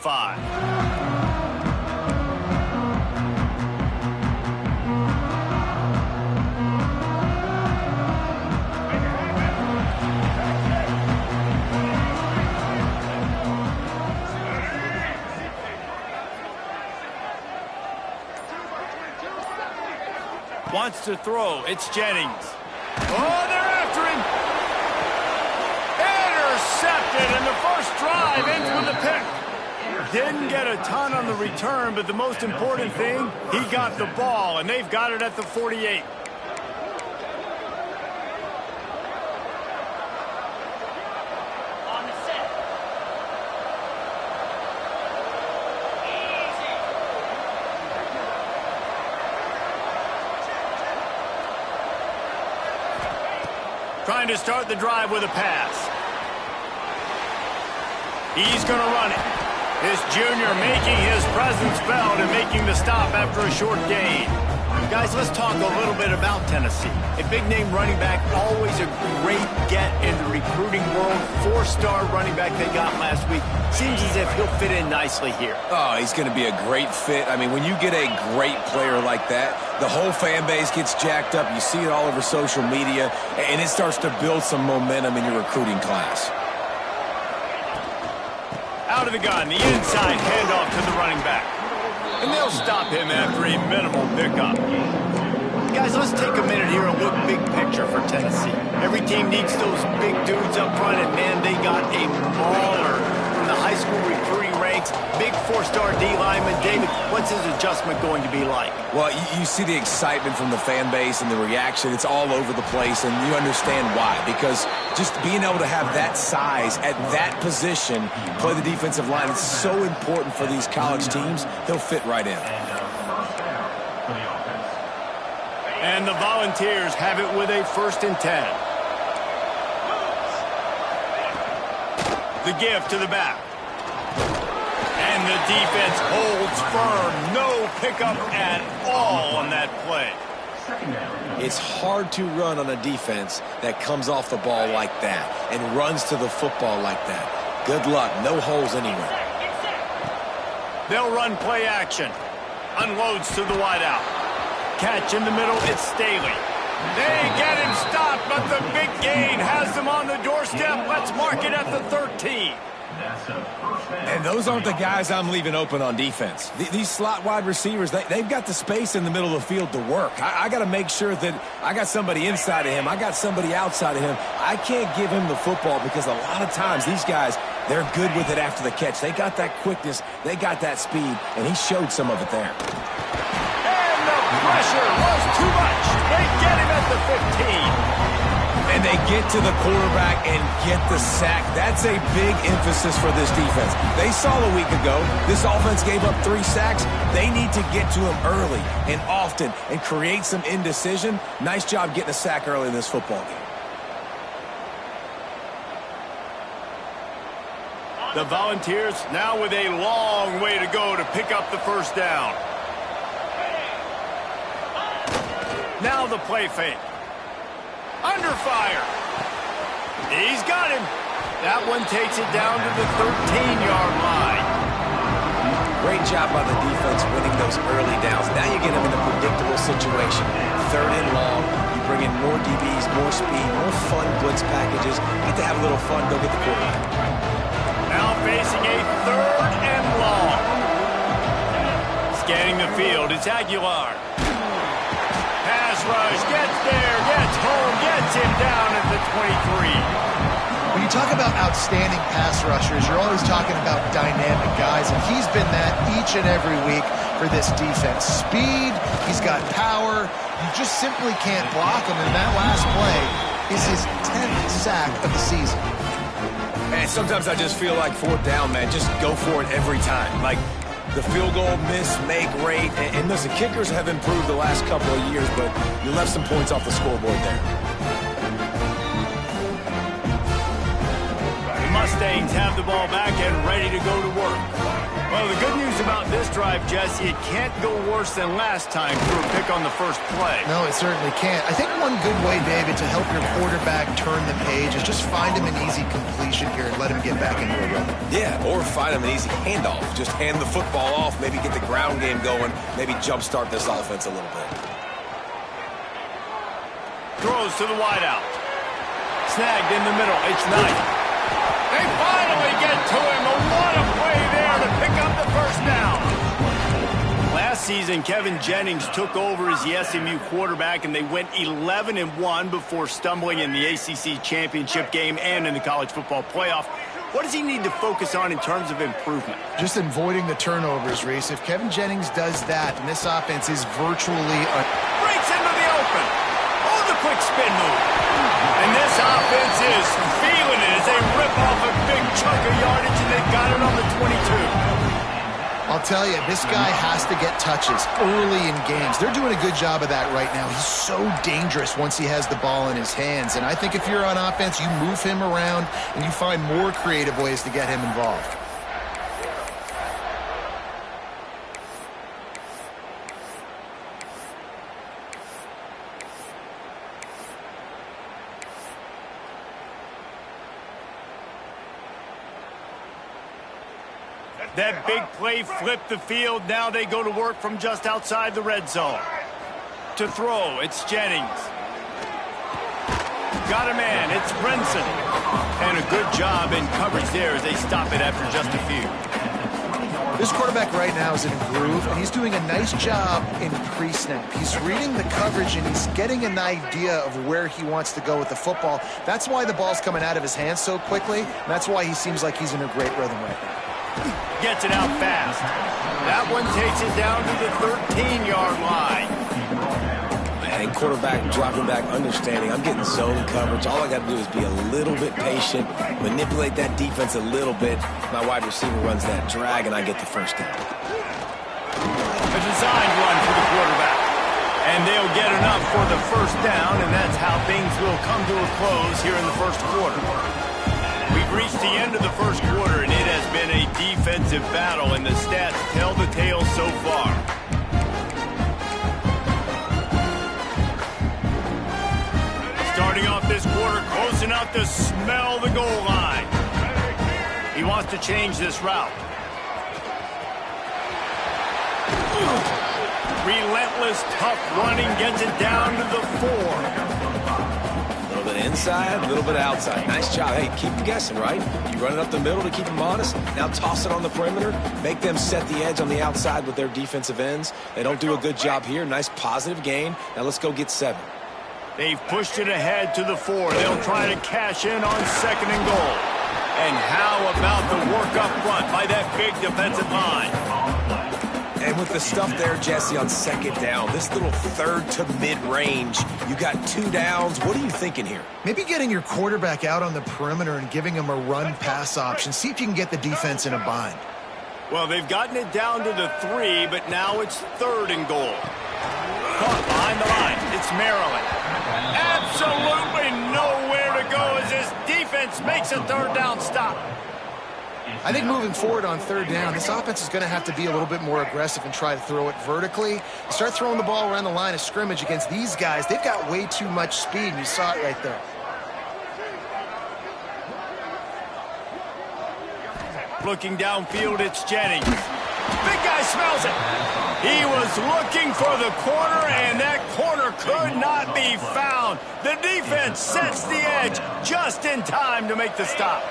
5. Wants to throw. It's Jennings. Oh, they're after him. Intercepted, and the first drive ends with a pick. Didn't get a ton on the return, but the most important thing, he got the ball, and they've got it at the 48. Trying to start the drive with a pass. He's going to run it. This junior making his presence felt and making the stop after a short gain. Guys, let's talk a little bit about Tennessee. A big-name running back, always a great get in the recruiting world. 4-star running back they got last week. Seems as if he'll fit in nicely here. Oh, he's going to be a great fit. I mean, when you get a great player like that, the whole fan base gets jacked up. You see it all over social media, and it starts to build some momentum in your recruiting class. Out of the gun, the inside handoff to the running back. And they'll stop him after a minimal pickup. Guys, let's take a minute here and look big picture for Tennessee. Every team needs those big dudes up front, and man, they got a mauler from the high school recruiting ranks. Big 4-star D lineman. David, what's his adjustment going to be like? Well, you see the excitement from the fan base and the reaction. It's all over the place, and you understand why. Because just being able to have that size at that position, play the defensive line, it's so important for these college teams. They'll fit right in. And the Volunteers have it with a 1st and 10. The give to the back. And the defense holds firm. No pickup at all on that play. It's hard to run on a defense that comes off the ball like that and runs to the football like that. Good luck. No holes anywhere. They'll run play action. Unloads to the wideout. Catch in the middle. It's Staley. They get him stopped, but the big gain has them on the doorstep. Let's mark it at the 13. And those aren't the guys I'm leaving open on defense. These slot wide receivers, they've got the space in the middle of the field to work. I got to make sure that I got somebody inside of him. I got somebody outside of him. I can't give him the football because a lot of times these guys, they're good with it after the catch. They got that quickness. They got that speed, and he showed some of it there. And the pressure was too much. They get him at the 15. And they get to the quarterback and get the sack. That's a big emphasis for this defense. They saw a week ago, this offense gave up 3 sacks. They need to get to him early and often and create some indecision. Nice job getting a sack early in this football game. The Volunteers now with a long way to go to pick up the 1st down. Now the play fake. Under fire. He's got him. That one takes it down to the 13-yard line. Great job by the defense winning those early downs. Now you get them in a predictable situation. 3rd and long. You bring in more DBs, more speed, more fun blitz packages. You get to have a little fun. Go get the quarterback. Now facing a 3rd and long. Scanning the field. It's Aguilar. Pass rush, gets there, gets home, gets him down at the 23. When you talk about outstanding pass rushers, you're always talking about dynamic guys, and he's been that each and every week for this defense. Speed, he's got power. You just simply can't block him, and that last play is his 10th sack of the season. Man, sometimes I just feel like 4th down, man. Just go for it every time. Like, the field goal miss, make rate. And listen, kickers have improved the last couple of years, but you left some points off the scoreboard there. The Mustangs have the ball back and ready to go to work. Well, the good news about this drive, Jesse, it can't go worse than last time through a pick on the first play. No, it certainly can't. I think one good way, David, to help your quarterback turn the page is just find him an easy completion here and let him get back into a rhythm. Yeah, or find him an easy handoff. Just hand the football off, maybe get the ground game going, maybe jumpstart this offense a little bit. Throws to the wideout. Snagged in the middle. It's Knight. They finally get to him. What a play there to pick up the first down. Last season, Kevin Jennings took over as the SMU quarterback, and they went 11-1 before stumbling in the ACC championship game and in the college football playoff. What does he need to focus on in terms of improvement? Just avoiding the turnovers, Reese. If Kevin Jennings does that, then this offense is virtually... Breaks into the open. Oh, the quick spin move. And this offense is feeling it as they rip off a big chunk of yardage, and they got it on the 22. I'll tell you, this guy has to get touches early in games. They're doing a good job of that right now. He's so dangerous once he has the ball in his hands. And I think if you're on offense, you move him around and you find more creative ways to get him involved. That big play flipped the field. Now they go to work from just outside the red zone. To throw, it's Jennings. Got a man, it's Brinson. And a good job in coverage there as they stop it after just a few. This quarterback right now is in a groove, and he's doing a nice job in pre-snap. He's reading the coverage, and he's getting an idea of where he wants to go with the football. That's why the ball's coming out of his hands so quickly, and that's why he seems like he's in a great rhythm right now. Gets it out fast. That one takes it down to the 13-yard line. And quarterback dropping back, understanding I'm getting zone coverage. All I got to do is be a little bit patient, manipulate that defense a little bit. My wide receiver runs that drag, and I get the first down. A designed run for the quarterback. And they'll get enough for the first down, and that's how things will come to a close here in the first quarter. We've reached the end of the first quarter, and it has been a defensive battle, and the stats tell the tale so far. Starting off this quarter, close enough to smell the goal line. He wants to change this route. Relentless, tough running gets it down to the 4. A little bit inside, a little bit outside. Nice job. Hey, keep them guessing, right? You run it up the middle to keep them honest. Now toss it on the perimeter. Make them set the edge on the outside with their defensive ends. They don't do a good job here. Nice positive gain. Now let's go get 7. They've pushed it ahead to the 4. They'll try to cash in on 2nd and goal. And how about the work up front by that big defensive line? And with the stuff there, Jesse, on 2nd down, this little 3rd to mid-range, you got 2 downs. What are you thinking here? Maybe getting your quarterback out on the perimeter and giving him a run-pass option. See if you can get the defense in a bind. Well, they've gotten it down to the 3, but now it's 3rd and goal. Caught behind the line. It's Maryland. Absolutely nowhere to go as this defense makes a 3rd down stop. I think moving forward on 3rd down, this offense is going to have to be a little bit more aggressive and try to throw it vertically. Start throwing the ball around the line of scrimmage against these guys. They've got way too much speed, and you saw it right there. Looking downfield, it's Jennings. Big guy smells it. He was looking for the corner, and that corner could not be found. The defense sets the edge just in time to make the stop.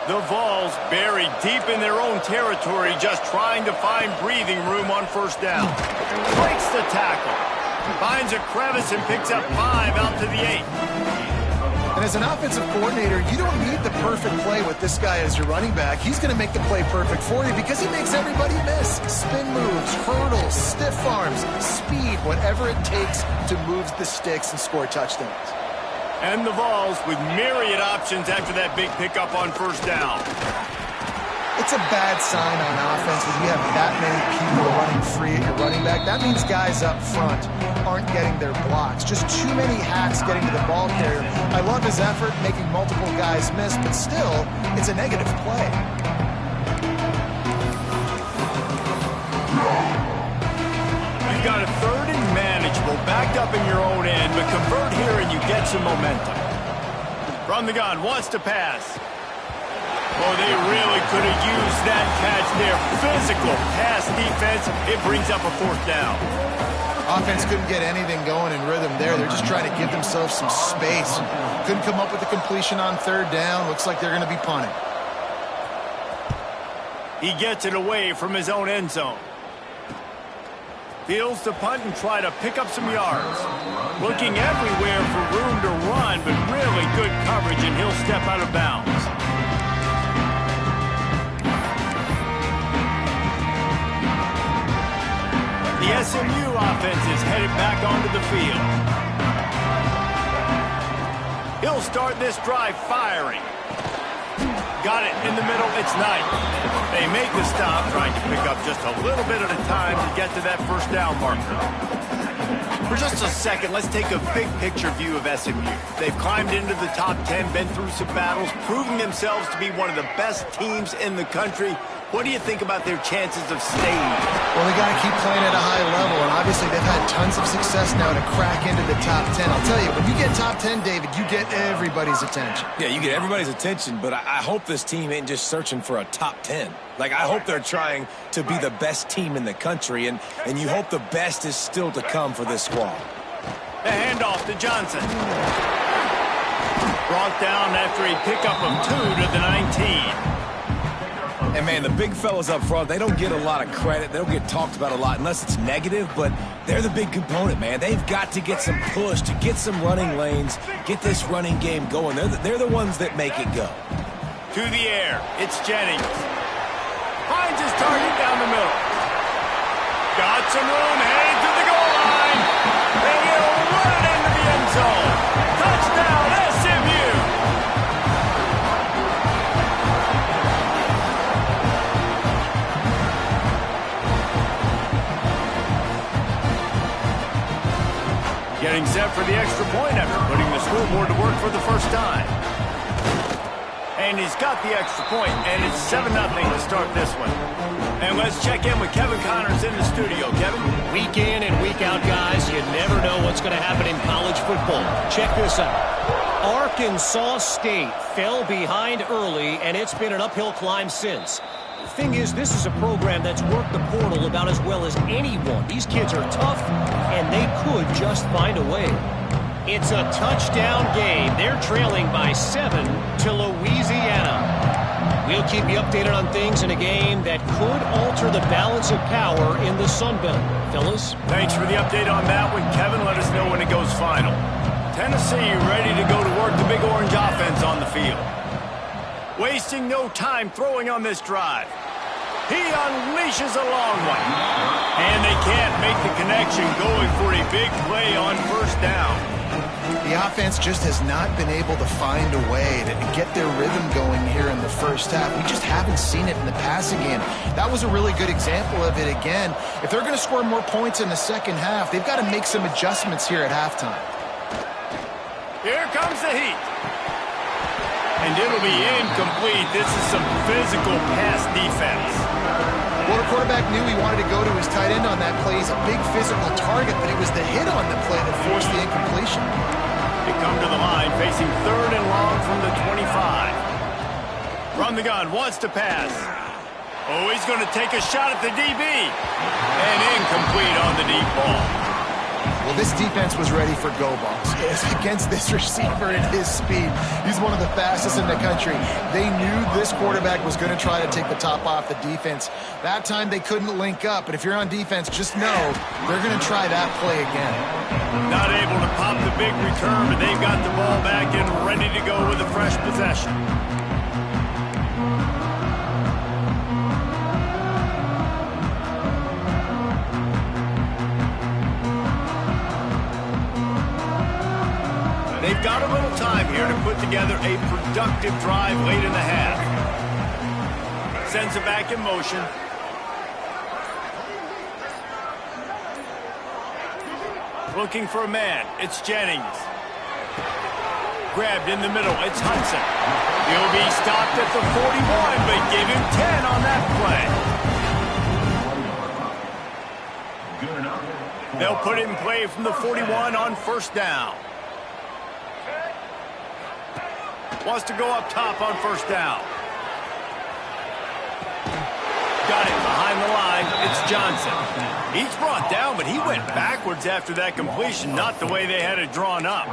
The Vols buried deep in their own territory, just trying to find breathing room on 1st down. Breaks the tackle. Finds a crevice and picks up 5 out to the 8. And as an offensive coordinator, you don't need the perfect play with this guy as your running back. He's going to make the play perfect for you because he makes everybody miss. Spin moves, hurdles, stiff arms, speed, whatever it takes to move the sticks and score touchdowns. And the Vols with myriad options after that big pickup on 1st down. It's a bad sign on offense when you have that many people running free at your running back. That means guys up front aren't getting their blocks. Just too many hacks getting to the ball carrier. I love his effort, making multiple guys miss, but still, it's a negative play. You've got a third and manageable, backed up in your own end, but convert here and you get some momentum. From the gun, wants to pass. Oh, they really could have used that catch there. Physical pass defense. It brings up a fourth down. Offense couldn't get anything going in rhythm there. They're just trying to give themselves some space. Couldn't come up with a completion on third down. Looks like they're going to be punting. He gets it away from his own end zone. Fields to punt and try to pick up some yards. Looking everywhere for room to run, but really good coverage, and he'll step out of bounds. The SMU offense is headed back onto the field. He'll start this drive firing. Got it in the middle. It's Knight. They make the stop, trying to pick up just a little bit at a time to get to that first down marker. For just a second, let's take a big picture view of SMU. They've climbed into the top 10, been through some battles, proving themselves to be one of the best teams in the country. What do you think about their chances of staying? Well, they got to keep playing at a high level, and obviously they've had tons of success now to crack into the top 10. I'll tell you, when you get top 10, David, you get everybody's attention. Yeah, you get everybody's attention, but I hope this team ain't just searching for a top 10. Like, I hope they're trying to be the best team in the country, and you hope the best is still to come for this squad. The handoff to Johnson. Brought down after a pickup of 2 to the 19. And, man, the big fellas up front, they don't get a lot of credit. They don't get talked about a lot unless it's negative, but they're the big component, man. They've got to get some push, to get some running lanes, get this running game going. They're the ones that make it go. To the air, it's Jennings. Finds his target down the middle. Got some room, headed to the goal line. And he'll run it into the end zone. Touchdown, SMU! Getting set for the extra point after putting the scoreboard to work for the first time. And he's got the extra point, and it's 7-0 to start this one. And let's check in with Kevin Connors in the studio. Kevin? Week in and week out, guys, you never know what's going to happen in college football. Check this out. Arkansas State fell behind early, and it's been an uphill climb since. The thing is, this is a program that's worked the portal about as well as anyone. These kids are tough, and they could just find a way. It's a touchdown game. They're trailing by 7 to Louisiana. We'll keep you updated on things in a game that could alter the balance of power in the Sun Belt. Fellas? Thanks for the update on that one, Kevin. Let us know when it goes final. Tennessee ready to go to work the Big Orange offense on the field. Wasting no time throwing on this drive. He unleashes a long one. And they can't make the connection, going for a big play on first down. The offense just has not been able to find a way to get their rhythm going here in the first half. We just haven't seen it in the passing game. That was a really good example of it again. If they're going to score more points in the second half, they've got to make some adjustments here at halftime. Here comes the heat. And it'll be incomplete. This is some physical pass defense. Well, the quarterback knew he wanted to go to his tight end on that play. He's a big physical target, but it was the hit on the play that forced the incompletion. They come to the line, facing 3rd and long from the 25. Run the gun, wants to pass. Oh, he's going to take a shot at the DB. And incomplete on the deep ball. Well, this defense was ready for go balls against this receiver at his speed. He's one of the fastest in the country. They knew this quarterback was going to try to take the top off the defense. That time they couldn't link up, but if you're on defense, just know they're going to try that play again. Not able to pop the big return, but they've got the ball back and ready to go with a fresh possession. They've got a little time here to put together a productive drive late in the half. Sends it back in motion. Looking for a man. It's Jennings. Grabbed in the middle. It's Hudson. He'll be stopped at the 41, but give him 10 on that play. They'll put it in play from the 41 on first down. Wants to go up top on first down. Got it behind the line. It's Johnson. He's brought down, but he went backwards after that completion, not the way they had it drawn up.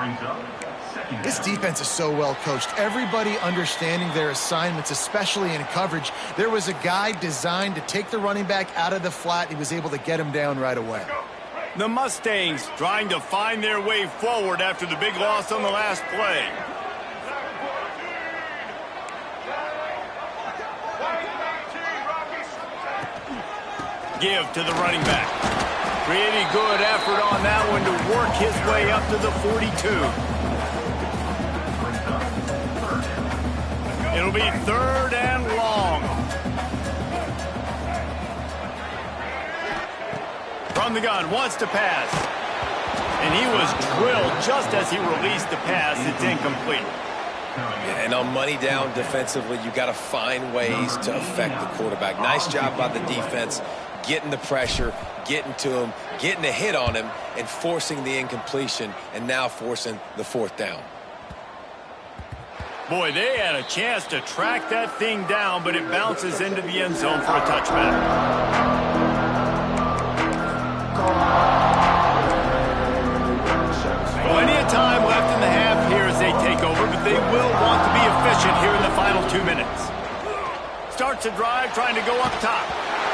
This defense is so well coached. Everybody understanding their assignments, especially in coverage. There was a guy designed to take the running back out of the flat. He was able to get him down right away. The Mustangs trying to find their way forward after the big loss on the last play. Give to the running back. Pretty good effort on that one to work his way up to the 42. It'll be 3rd and long. From the gun, wants to pass. And he was drilled just as he released the pass. It's incomplete. Yeah, and on money down defensively, you got to find ways to affect the quarterback. Nice job by the defense, getting the pressure, getting to him, getting a hit on him, and forcing the incompletion, and now forcing the 4th down. Boy, they had a chance to track that thing down, but it bounces into the end zone for a touchback. Plenty of time left in the half here as they take over, but they will want to be efficient here in the final 2 minutes. Starts a drive trying to go up top.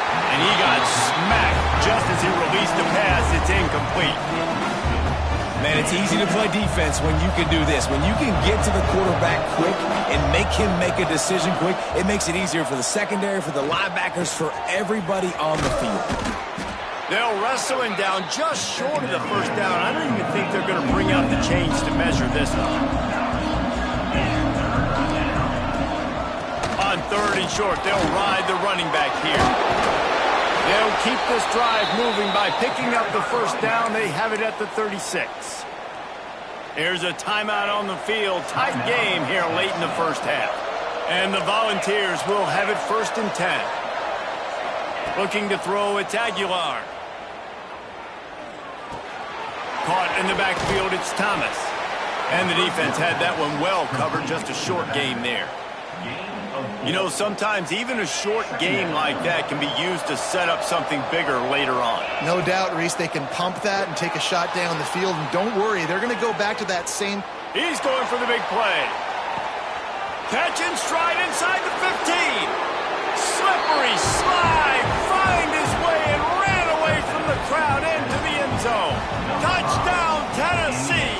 And he got smacked just as he released the pass. It's incomplete. Man, it's easy to play defense when you can do this. When you can get to the quarterback quick and make him make a decision quick, it makes it easier for the secondary, for the linebackers, for everybody on the field. They'll wrestle him down just short of the 1st down. I don't even think they're going to bring out the chains to measure this one. On 3rd and short, they'll ride the running back here. They'll keep this drive moving by picking up the 1st down. They have it at the 36. There's a timeout on the field. Tight game here late in the 1st half. And the Volunteers will have it 1st and 10. Looking to throw, it's Aguilar. Caught in the backfield, it's Thomas. And the defense had that one well covered, just a short game there. You know, sometimes even a short game like that can be used to set up something bigger later on. No doubt, Reese, they can pump that and take a shot down the field. And don't worry, they're going to go back to that same... He's going for the big play. Catch and stride inside the 15. Slippery slide, find his way and ran away from the crowd into the end zone. Touchdown, Tennessee.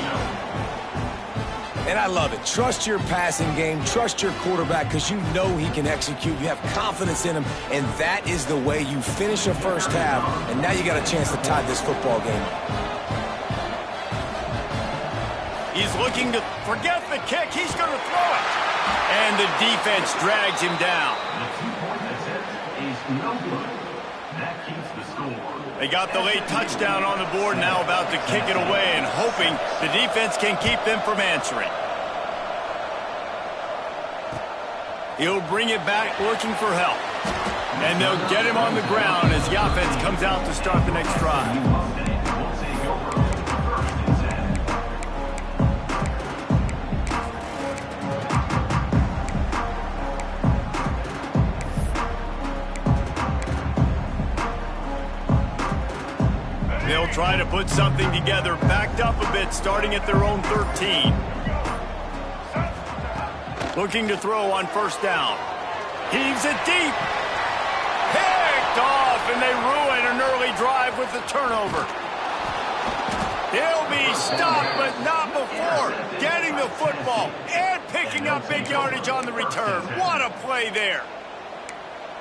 And I love it. Trust your passing game. Trust your quarterback because you know he can execute. You have confidence in him, and that is the way you finish a 1st half, and now you got a chance to tie this football game. He's looking to forget the kick. He's going to throw it. And the defense drags him down. They got the late touchdown on the board, now about to kick it away and hoping the defense can keep them from answering. He'll bring it back looking for help. And they'll get him on the ground as the offense comes out to start the next drive. They'll try to put something together, backed up a bit, starting at their own 13. Looking to throw on 1st down. Heaves it deep. Picked off, and they ruin an early drive with the turnover. He'll be stopped, but not before getting the football and picking up big yardage on the return. What a play there.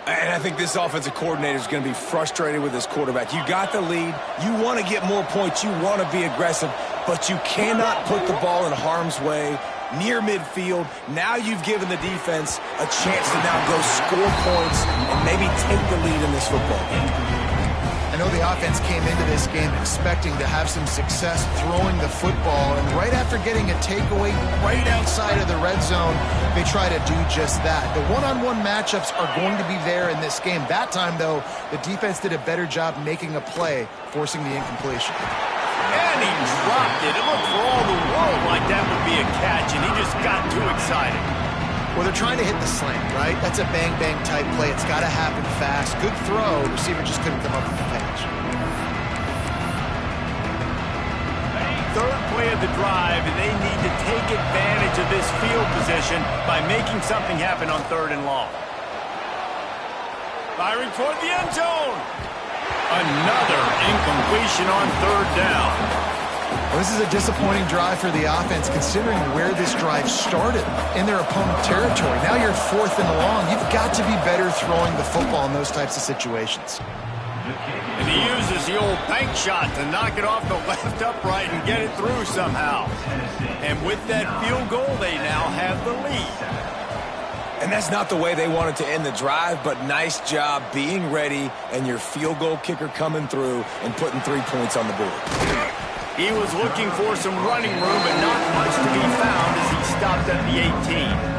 And I think this offensive coordinator is going to be frustrated with his quarterback. You got the lead. You want to get more points. You want to be aggressive, but you cannot put the ball in harm's way near midfield. Now you've given the defense a chance to now go score points and maybe take the lead in this football game. I know the offense came into this game expecting to have some success throwing the football, and right after getting a takeaway right outside of the red zone, they try to do just that. The one-on-one matchups are going to be there in this game. That time, though, the defense did a better job making a play, forcing the incompletion. And he dropped it. It looked for all the world like that would be a catch, and he just got too excited. Well, they're trying to hit the slant, right? That's a bang-bang type play. It's got to happen fast. Good throw. Receiver just couldn't come up with the catch. Third play of the drive, and they need to take advantage of this field position by making something happen on 3rd and long. Firing toward the end zone. Another incompletion on 3rd down. Well, this is a disappointing drive for the offense, considering where this drive started, in their opponent territory. Now you're 4th and long. You've got to be better throwing the football in those types of situations. And he uses the old bank shot to knock it off the left upright and get it through somehow. And with that field goal, they now have the lead. And that's not the way they wanted to end the drive, but nice job being ready and your field goal kicker coming through and putting 3 points on the board. He was looking for some running room, but not much to be found as he stopped at the 18.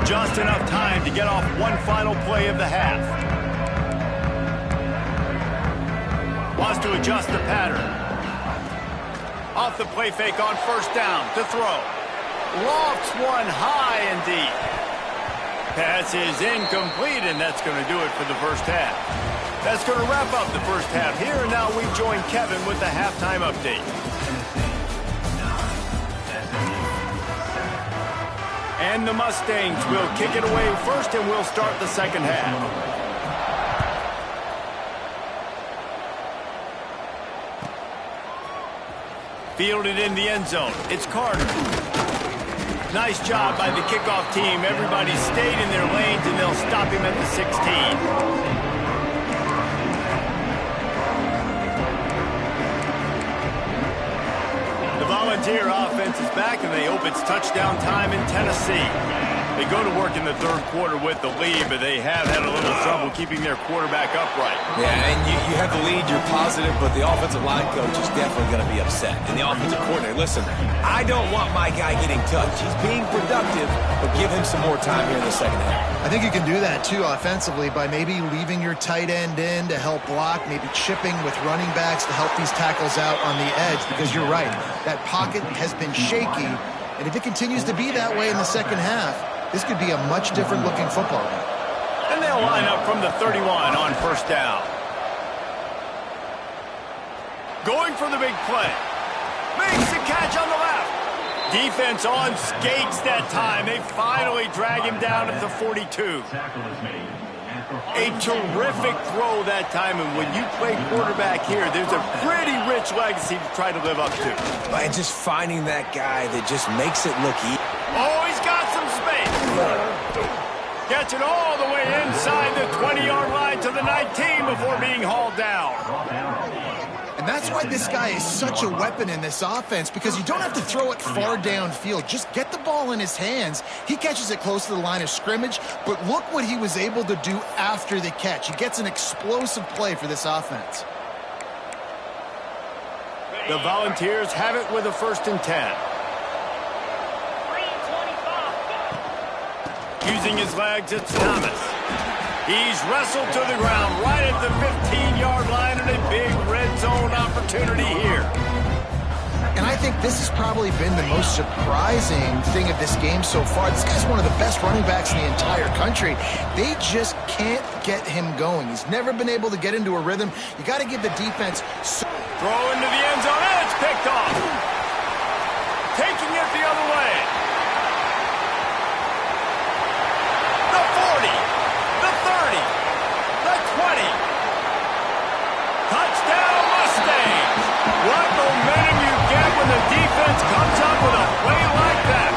Just enough time to get off one final play of the half. Wants to adjust the pattern. Off the play fake on 1st down to throw. Lofts one high and deep. Pass is incomplete, and that's going to do it for the first half. That's going to wrap up the first half here, and now we join Kevin with the halftime update. And the Mustangs will kick it away first, and we'll start the second half. Fielded in the end zone. It's Carter. Nice job by the kickoff team. Everybody stayed in their lanes, and they'll stop him at the 16. The Volunteer offense is back, and they hope it's touchdown time in Tennessee. They go to work in the 3rd quarter with the lead, but they have had a little trouble keeping their quarterback upright. Yeah, and you have the lead, you're positive, but the offensive line coach is definitely going to be upset. And the offensive coordinator, listen, I don't want my guy getting touched. He's being productive, but give him some more time here in the second half. I think you can do that, too, offensively, by maybe leaving your tight end in to help block, maybe chipping with running backs to help these tackles out on the edge, because you're right, that pocket has been shaky, and if it continues to be that way in the second half, this could be a much different looking football game. And they'll line up from the 31 on 1st down. Going for the big play. Makes the catch on the left. Defense on skates that time. They finally drag him down at the 42. A terrific throw that time, and when you play quarterback here, there's a pretty rich legacy to try to live up to. And just finding that guy that just makes it look easy. Oh, he's got some space. Gets it all the way inside the 20-yard line to the 19 before being hauled down. And that's why this guy is such a weapon in this offense, because you don't have to throw it far downfield. Just get the ball in his hands. He catches it close to the line of scrimmage, but look what he was able to do after the catch. He gets an explosive play for this offense. The Volunteers have it with a 1st and 10. Using his legs, it's Thomas. He's wrestled to the ground right at the 15-yard line, and a big red zone opportunity here. And I think this has probably been the most surprising thing of this game so far. This guy's one of the best running backs in the entire country. They just can't get him going. He's never been able to get into a rhythm. You got to give the defense... Throw into the end zone, and it's picked off. Taking it the other way. The 40, the 30, the 20. Touchdown, Mustangs. What momentum you get when the defense comes up with a play like that.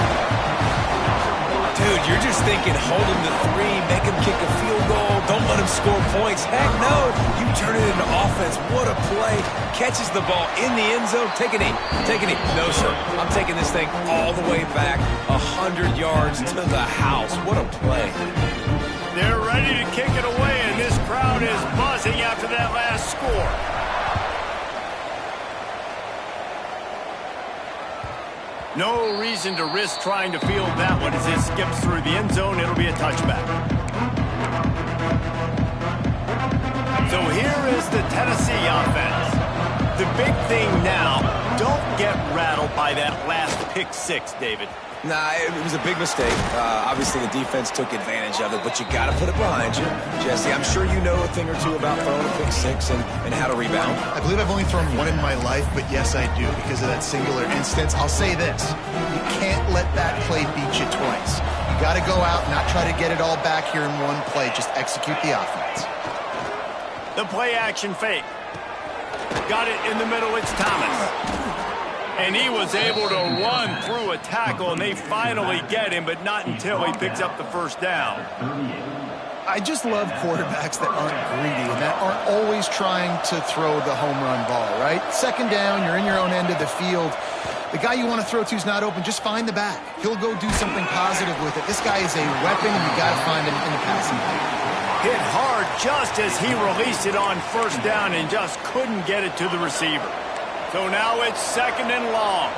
Dude, you're just thinking, hold him to 3, make him kick a field goal, don't let him score points. Heck no, you turn it into offense. What a play. Catches the ball in the end zone. Take a knee. Take a knee. No, sir. I'm taking this thing all the way back 100 yards to the house. What a play. They're ready to kick it away, and this crowd is buzzing after that last score. No reason to risk trying to field that one as it skips through the end zone. It'll be a touchback. So here is the Tennessee offense. The big thing now, don't get rattled by that last pick six, David. Nah, it was a big mistake. Obviously, the defense took advantage of it, but you got to put it behind you. Jesse, I'm sure you know a thing or two about throwing a pick six and how to rebound. I believe I've only thrown one in my life, but yes, I do because of that singular instance. I'll say this. You can't let that play beat you twice. You got to go out and not try to get it all back here in one play. Just execute the offense. The play action fake. Got it in the middle. It's Thomas. And he was able to run through a tackle, and they finally get him, but not until he picks up the first down. I just love quarterbacks that aren't greedy and that aren't always trying to throw the home run ball, right? Second down, you're in your own end of the field. The guy you want to throw to is not open. Just find the back. He'll go do something positive with it. This guy is a weapon, and you got to find him in the passing game. Hit hard just as he released it on first down and just couldn't get it to the receiver. So now it's second and long.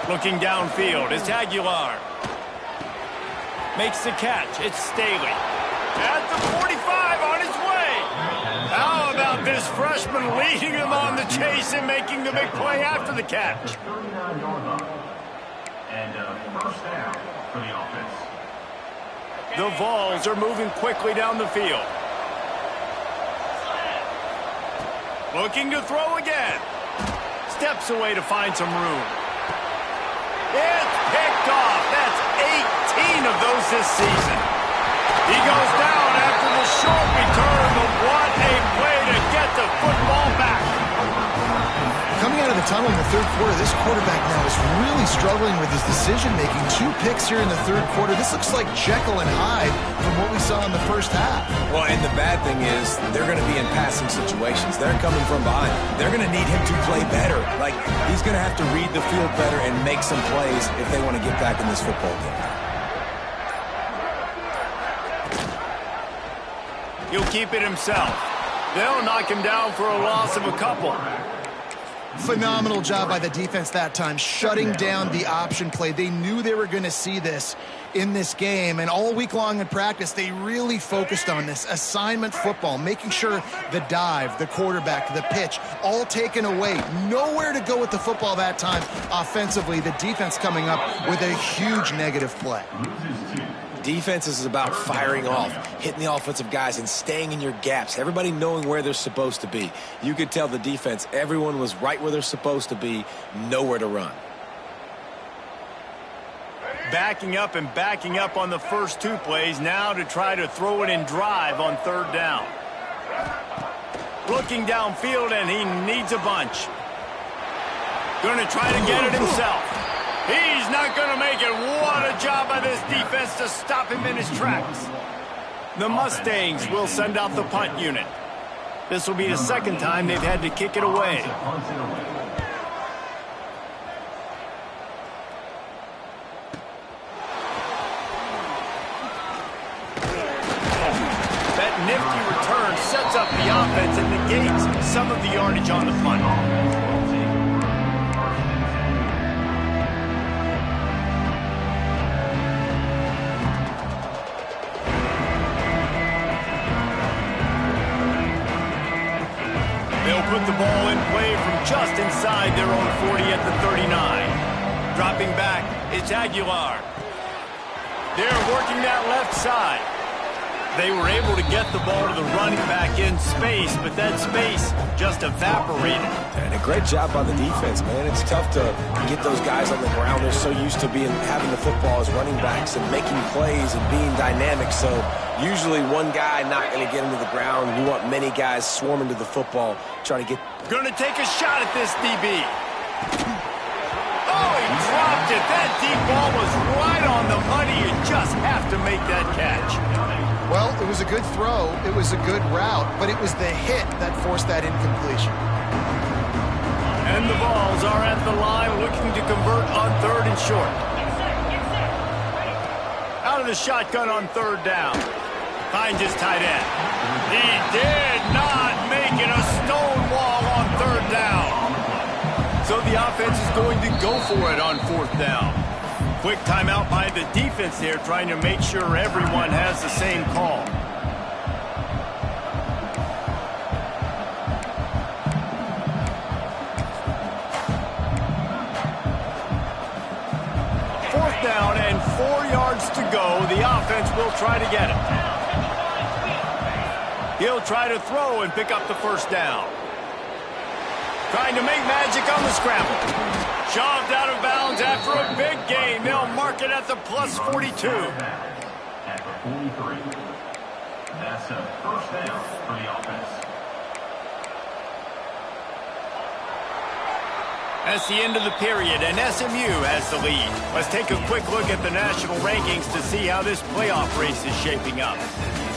Looking downfield, it's Aguilar. Makes the catch. It's Staley. At the 45 on his way. How about this freshman leading him on the chase and making the big play after the catch? And first down for the offense. The Vols are moving quickly down the field. Looking to throw again. Steps away to find some room. It's picked off. That's 18 of those this season. He goes down after the short return, but what a play to get the football back. Coming out of the tunnel in the third quarter, this quarterback now is really struggling with his decision-making. 2 picks here in the third quarter. This looks like Jekyll and Hyde from what we saw in the first half. Well, and the bad thing is they're going to be in passing situations. They're coming from behind. They're going to need him to play better. Like, he's going to have to read the field better and make some plays if they want to get back in this football game. He'll keep it himself. They'll knock him down for a loss of a couple. Phenomenal job by the defense that time, shutting down the option play. They knew they were going to see this in this game, and all week long in practice, they really focused on this assignment football, making sure the dive, the quarterback, the pitch, all taken away. Nowhere to go with the football that time offensively. The defense coming up with a huge negative play. Defense is about firing off, hitting the offensive guys, and staying in your gaps. Everybody knowing where they're supposed to be. You could tell the defense, everyone was right where they're supposed to be, nowhere to run. Backing up and backing up on the first 2 plays, now to try to throw it and drive on third down. Looking downfield, and he needs a bunch. Going to try to get it himself. He's not going to make it. What a job by this defense to stop him in his tracks. The Mustangs will send out the punt unit. This will be the second time they've had to kick it away. That nifty return sets up the offense and negates some of the yardage on the punt. Put the ball in play from just inside their own 40 at the 39. Dropping back, it's Aguilar. They're working that left side. They were able to get the ball to the running back in space, but that space just evaporated. And a great job by the defense, man. It's tough to get those guys on the ground. They're so used to having the football as running backs and making plays and being dynamic. So usually one guy not going to get him to the ground. You want many guys swarming to the football, trying to get... Going to take a shot at this DB. Oh, he dropped it. That deep ball was right on the money. You just have to make that catch. Well, it was a good throw, it was a good route, but it was the hit that forced that incompletion. And the Vols are at the line looking to convert on third and short. Out of the the shotgun on third down. Finds his tight end. He did not make it a stone wall on third down. So the offense is going to go for it on fourth down. Quick timeout by the defense there, trying to make sure everyone has the same call. Fourth down and 4 yards to go. The offense will try to get it. He'll try to throw and pick up the first down. Trying to make magic on the scramble. Shoved out of bounds after a big gain. They'll mark it at the plus 42. At the 43. That's a first down for the offense. That's the end of the period, and SMU has the lead. Let's take a quick look at the national rankings to see how this playoff race is shaping up.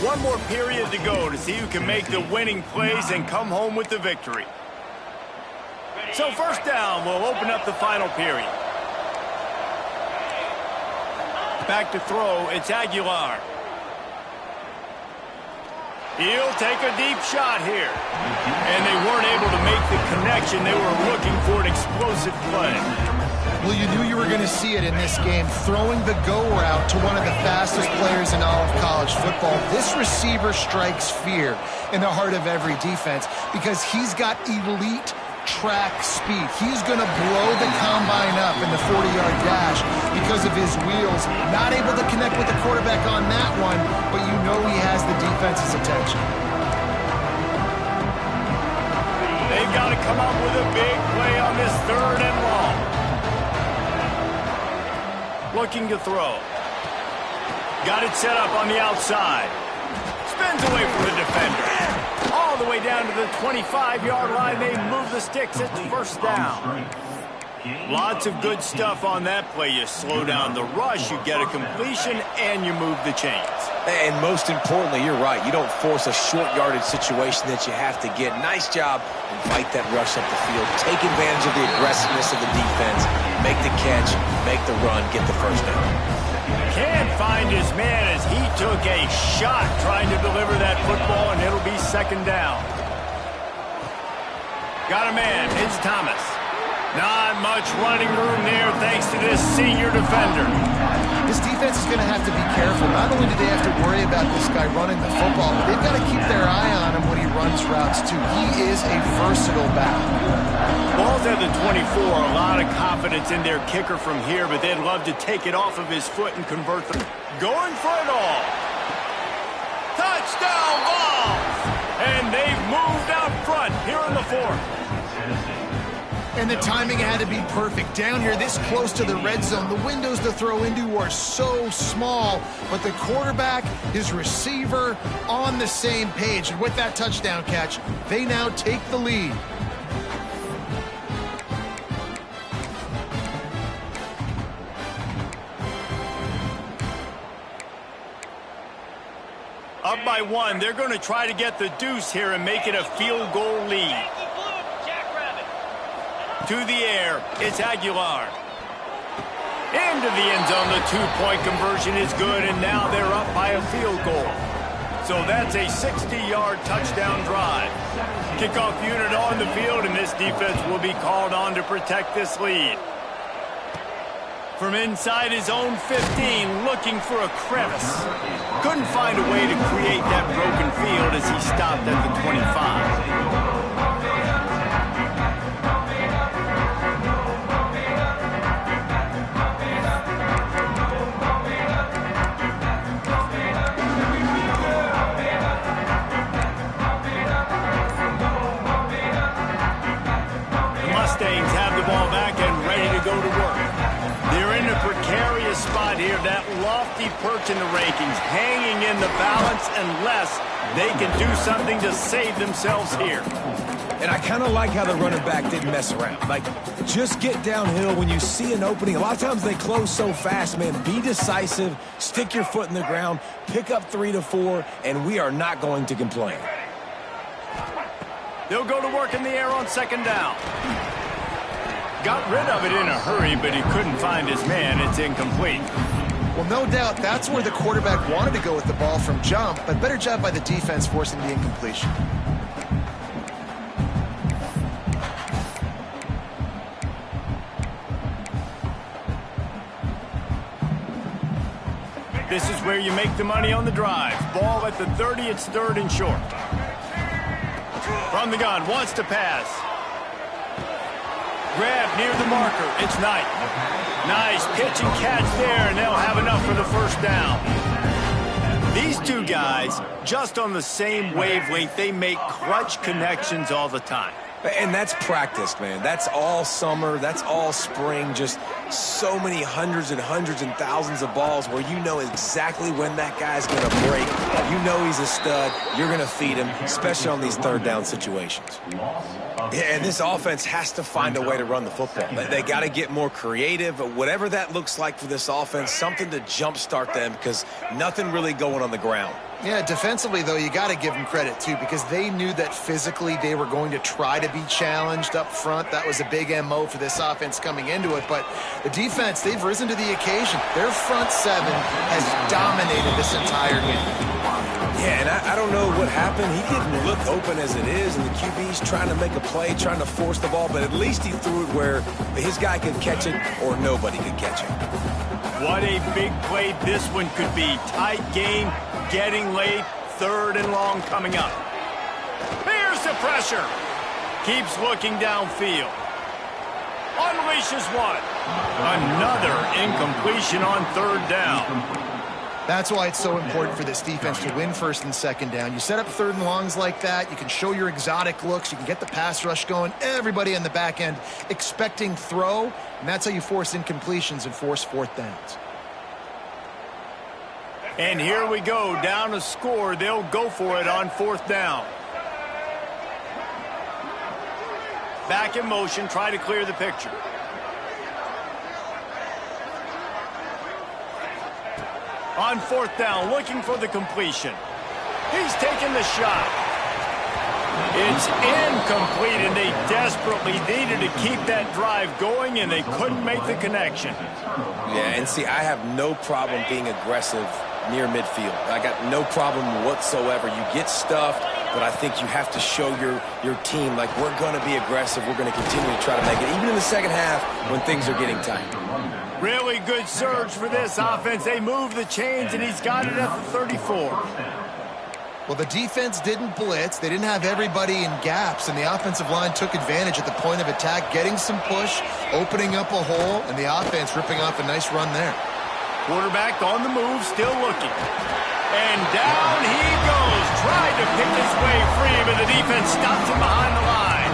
One more period to go to see who can make the winning plays and come home with the victory. So first down will open up the final period. Back to throw, it's Aguilar. He'll take a deep shot here. And they weren't able to make the connection. They were looking for an explosive play. Well, you knew you were going to see it in this game. Throwing the go route to one of the fastest players in all of college football. This receiver strikes fear in the heart of every defense because he's got elite track speed. He's going to blow the combine up in the 40-yard dash because of his wheels. Not able to connect with the quarterback on that one, but you know he has the defense's attention. They've got to come up with a big play on this third and long. Looking to throw. Got it set up on the outside. Spins away from the defender. All the way down to the 25-yard line. They move the sticks at first down. Lots of good stuff on that play. You slow down the rush, you get a completion, and you move the chains. And most importantly, you're right. You don't force a short yardage situation that you have to get. Nice job and fight that rush up the field. Take advantage of the aggressiveness of the defense. Make the catch, make the run, get the first down. Can't find his man as he took a shot trying to deliver that football, and it'll be second down. Got a man. It's Thomas. Not much running room there thanks to this senior defender. This defense is going to have to be careful. Not only do they have to worry about this guy running the football, but they've got to keep their eye on him when he runs routes too. He is a versatile back. Ball's at the 24. A lot of confidence in their kicker from here, but they'd love to take it off of his foot and convert them. Going for it all. Touchdown Vols! And they've moved out front here in the fourth. And the timing had to be perfect. Down here, this close to the red zone, the windows to throw into are so small, but the quarterback, his receiver, on the same page. And with that touchdown catch, they now take the lead. Up by one, they're going to try to get the deuce here and make it a field goal lead. To the air, it's Aguilar. Into the end zone, the two-point conversion is good, and now they're up by a field goal. So that's a 60-yard touchdown drive. Kickoff unit on the field, and this defense will be called on to protect this lead. From inside his own 15, looking for a crevice. Couldn't find a way to create that broken field as he stopped at the 25. Mustangs have the ball back and ready to go to work. They're in a precarious spot here, that lofty perch in the rankings, hanging in the balance unless they can do something to save themselves here. And I kind of like how the running back didn't mess around. Like, just get downhill when you see an opening. A lot of times they close so fast, man. Be decisive, stick your foot in the ground, pick up 3 to 4, and we are not going to complain. They'll go to work in the air on second down. Got rid of it in a hurry, but he couldn't find his man. It's incomplete. Well, no doubt that's where the quarterback wanted to go with the ball from jump, but better job by the defense forcing the incompletion. This is where you make the money on the drive. Ball at the 30, it's 3rd and short. From the gun, wants to pass. Grab near the marker, it's Knight. Nice pitch and catch there, and they'll have enough for the first down. These two guys, just on the same wavelength, they make clutch connections all the time. And that's practice, man. That's all summer. That's all spring. Just so many hundreds and thousands of balls where you know exactly when that guy's going to break. You know he's a stud. You're going to feed him, especially on these 3rd down situations. Yeah, and this offense has to find a way to run the football. They got to get more creative. Whatever that looks like for this offense, something to jumpstart them because nothing really going on the ground. Yeah, defensively, though, you got to give them credit, too, because they knew that physically they were going to try to be challenged up front. That was a big MO for this offense coming into it. But the defense, they've risen to the occasion. Their front seven has dominated this entire game. Yeah, and I don't know what happened. He didn't look open as it is, and the QB's trying to make a play, trying to force the ball, but at least he threw it where his guy could catch it or nobody could catch it. What a big play this one could be. Tight game, getting late, 3rd and long coming up. Here's the pressure. Keeps looking downfield. Unleashes one. Another incompletion on 3rd down. That's why it's so important for this defense to win 1st and 2nd down. You set up 3rd and longs like that. You can show your exotic looks. You can get the pass rush going. Everybody on the back end expecting throw, and that's how you force incompletions and force 4th downs. And here we go, down a score. They'll go for it on 4th down. Back in motion, try to clear the picture. On 4th down, looking for the completion. He's taking the shot. It's incomplete, and they desperately needed to keep that drive going, and they couldn't make the connection. Yeah, and see, I have no problem being aggressive near midfield. I got no problem whatsoever. You get stuffed, but I think you have to show your team, like, we're going to be aggressive. We're going to continue to try to make it, even in the second half when things are getting tight. Really good surge for this offense. They move the chains, and he's got it at the 34. Well, the defense didn't blitz. They didn't have everybody in gaps, and the offensive line took advantage at the point of attack, getting some push, opening up a hole, and the offense ripping off a nice run there. Quarterback on the move, still looking. And down he goes. Tried to pick his way free, but the defense stops him behind the line.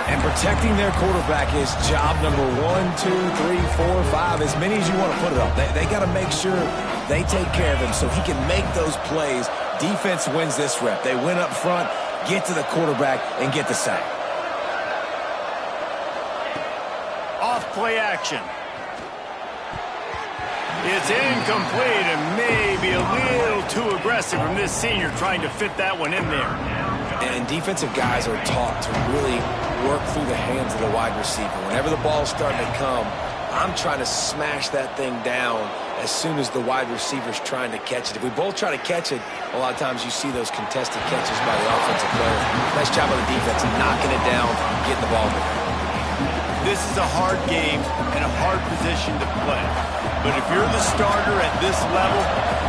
And protecting their quarterback is job number 1, 2, 3, 4, 5, as many as you want to put it up. They got to make sure they take care of him so he can make those plays. Defense wins this rep. They win up front, get to the quarterback, and get the sack. Off play action. It's incomplete and maybe a little too aggressive from this senior trying to fit that one in there. And defensive guys are taught to really work through the hands of the wide receiver. Whenever the ball's starting to come, I'm trying to smash that thing down as soon as the wide receiver's trying to catch it. If we both try to catch it, a lot of times you see those contested catches by the offensive player. Nice job of the defense, knocking it down, getting the ball there. This is a hard game and a hard position to play. But if you're the starter at this level,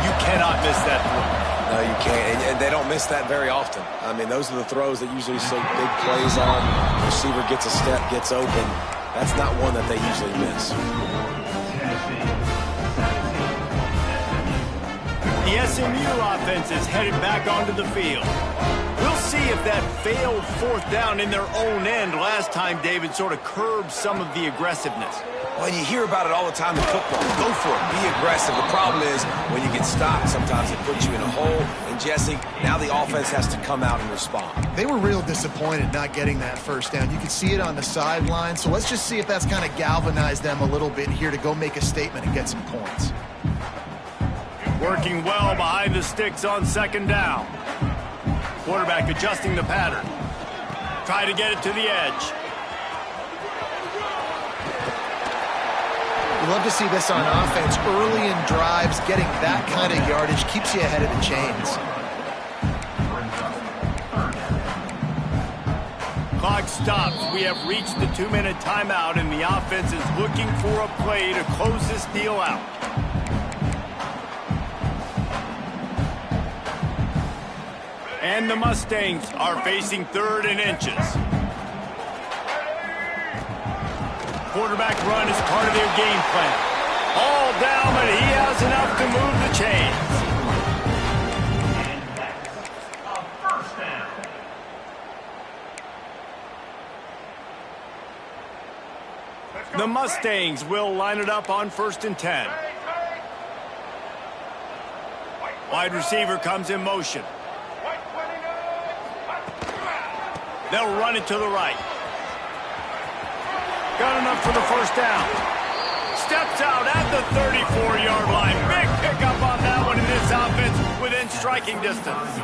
you cannot miss that throw. No, you can't, and they don't miss that very often. I mean, those are the throws that usually see big plays on. The receiver gets a step, gets open. That's not one that they usually miss. The SMU offense is headed back onto the field. We'll see if that failed 4th down in their own end last time, David, sort of curbed some of the aggressiveness. Well, you hear about it all the time in football. Go for it. Be aggressive. The problem is when you get stopped, sometimes it puts you in a hole. And, Jesse, now the offense has to come out and respond. They were real disappointed not getting that 1st down. You could see it on the sideline. So let's just see if that's kind of galvanized them a little bit here to go make a statement and get some points. Working well behind the sticks on 2nd down. Quarterback adjusting the pattern. Try to get it to the edge. love to see this on offense. Early in drives, getting that kind of yardage keeps you ahead of the chains. Clock stops. We have reached the 2-minute timeout, and the offense is looking for a play to close this deal out. And the Mustangs are facing 3rd and inches. Quarterback run is part of their game plan. All down, but he has enough to move the chains. And that's a first down. The Mustangs will line it up on 1st and 10. Wide receiver comes in motion. They'll run it to the right. Got enough for the first down. Steps out at the 34-yard line. Big pickup on that one in this offense within striking distance.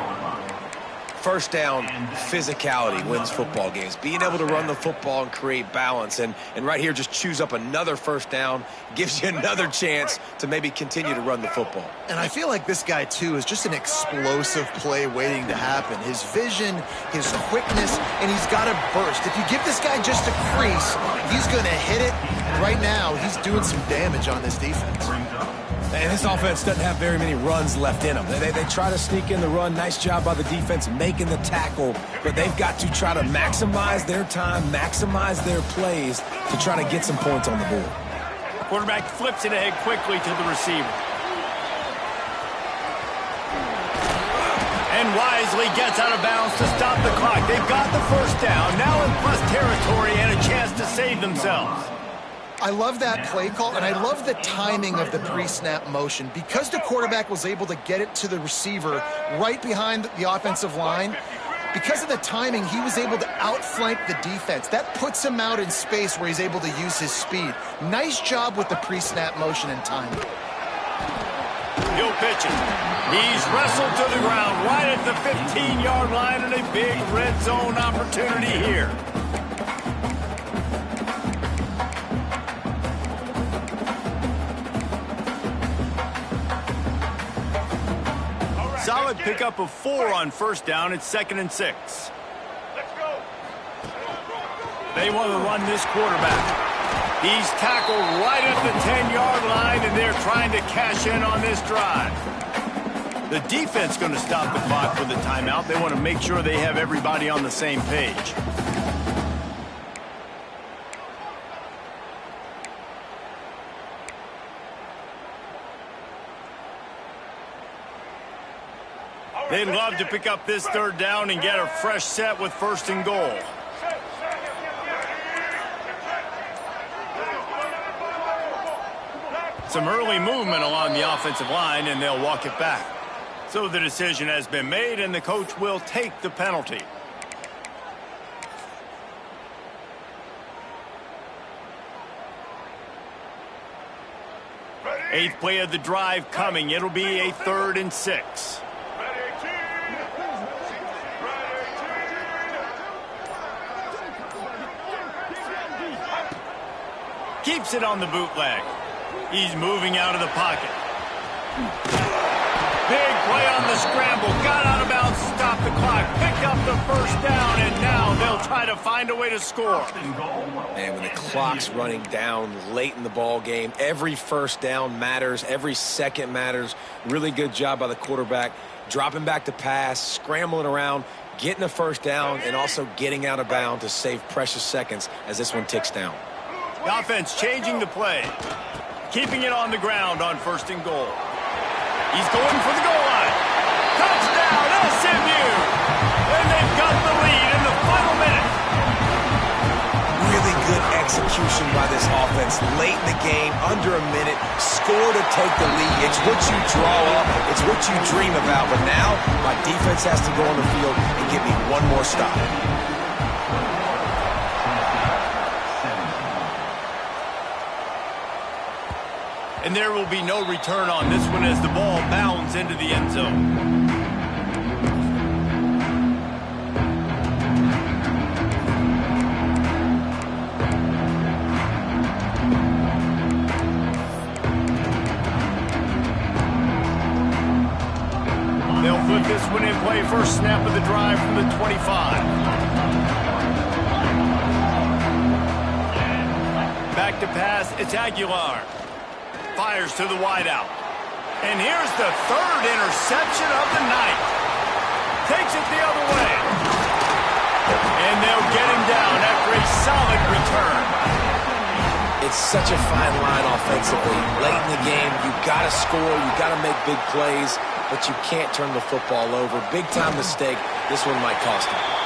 First down, physicality wins football games. Being able to run the football and create balance. And right here, just choose up another first down. Gives you another chance to maybe continue to run the football. And I feel like this guy, too, is just an explosive play waiting to happen. His vision, his quickness, and he's got a burst. If you give this guy just a crease, he's going to hit it. And right now, he's doing some damage on this defense. And this offense doesn't have very many runs left in them. They try to sneak in the run. Nice job by the defense making the tackle. But they've got to try to maximize their time, maximize their plays to try to get some points on the board. Quarterback flips it ahead quickly to the receiver. And wisely gets out of bounds to stop the clock. They've got the first down, now in plus territory and a chance to save themselves. I love that play call, and I love the timing of the pre-snap motion. Because the quarterback was able to get it to the receiver right behind the offensive line, because of the timing, he was able to outflank the defense. That puts him out in space where he's able to use his speed. Nice job with the pre-snap motion and timing. He'll pitch it. He's wrestled to the ground right at the 15-yard line, and a big red zone opportunity here. Solid pickup of 4 on first down. It's 2nd and 6. Let's go. They want to run this quarterback. He's tackled right at the 10-yard line, and they're trying to cash in on this drive. The defense going to stop the clock with a timeout. They want to make sure they have everybody on the same page. They'd love to pick up this 3rd down and get a fresh set with 1st and goal. Some early movement along the offensive line, and they'll walk it back. So the decision has been made, and the coach will take the penalty. Eighth play of the drive coming. It'll be a 3rd and 6. Keeps it on the bootleg. He's moving out of the pocket. Big play on the scramble. Got out of bounds, stopped the clock, picked up the first down, and now they'll try to find a way to score. And when the clock's running down late in the ball game, every first down matters, every second matters. Really good job by the quarterback, dropping back to pass, scrambling around, getting a first down, and also getting out of bounds to save precious seconds as this one ticks down. The offense changing the play. Keeping it on the ground on 1st and goal. He's going for the goal line. Touchdown, SMU! And they've got the lead in the final minute. Really good execution by this offense. Late in the game, under a minute, score to take the lead. It's what you draw up. It's what you dream about. But now, my defense has to go on the field and give me one more stop. And there will be no return on this one as the ball bounds into the end zone. They'll put this one in play first snap of the drive from the 25. Back to pass, it's Aguilar. Fires to the wideout. And here's the third interception of the night. Takes it the other way. And they'll get him down after a solid return. It's such a fine line offensively. Late in the game, you got to score, you got to make big plays, but you can't turn the football over. Big time mistake. This one might cost him.